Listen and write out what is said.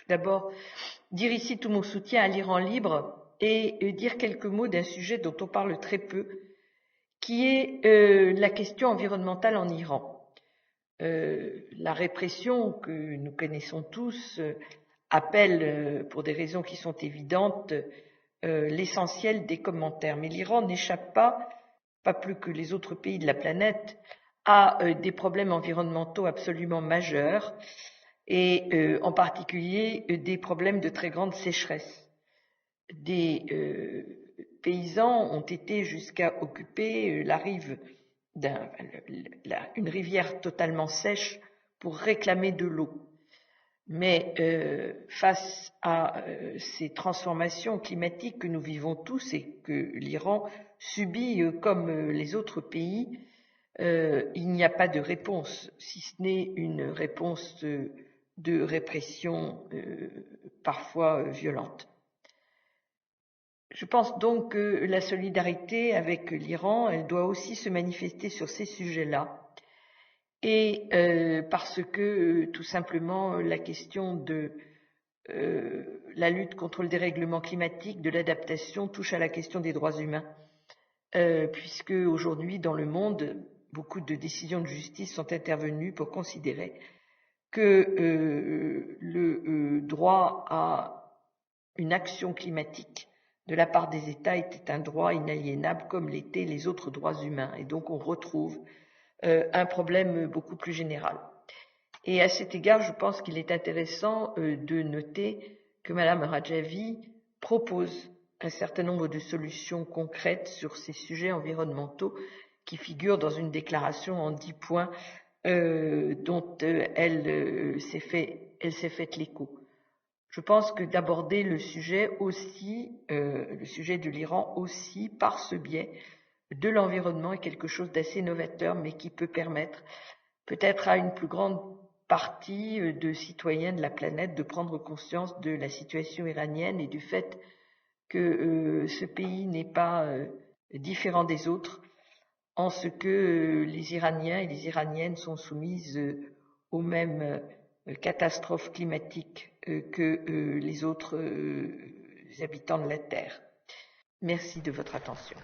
d'abord dire ici tout mon soutien à l'Iran libre et dire quelques mots d'un sujet dont on parle très peu, qui est la question environnementale en Iran. La répression que nous connaissons tous appelle, pour des raisons qui sont évidentes, l'essentiel des commentaires. Mais l'Iran n'échappe pas plus que les autres pays de la planète, à des problèmes environnementaux absolument majeurs et en particulier des problèmes de très grande sécheresse. Des paysans ont été jusqu'à occuper la rive une rivière totalement sèche pour réclamer de l'eau. Mais face à ces transformations climatiques que nous vivons tous et que l'Iran subit comme les autres pays, il n'y a pas de réponse, si ce n'est une réponse de répression parfois violente. Je pense donc que la solidarité avec l'Iran, elle doit aussi se manifester sur ces sujets-là. Et parce que tout simplement la question de la lutte contre le dérèglement climatique, de l'adaptation touche à la question des droits humains, puisque aujourd'hui dans le monde, beaucoup de décisions de justice sont intervenues pour considérer que le droit à une action climatique de la part des États était un droit inaliénable comme l'étaient les autres droits humains. Et donc on retrouve un problème beaucoup plus général. Et à cet égard, je pense qu'il est intéressant de noter que Mme Rajavi propose un certain nombre de solutions concrètes sur ces sujets environnementaux qui figurent dans une déclaration en 10 points dont elle s'est fait l'écho. Je pense que d'aborder le sujet de l'Iran aussi par ce biais de l'environnement est quelque chose d'assez novateur, mais qui peut permettre peut-être à une plus grande partie de citoyens de la planète de prendre conscience de la situation iranienne et du fait que ce pays n'est pas différent des autres, en ce que les Iraniens et les Iraniennes sont soumises aux mêmes catastrophes climatiques que les autres habitants de la Terre. Merci de votre attention.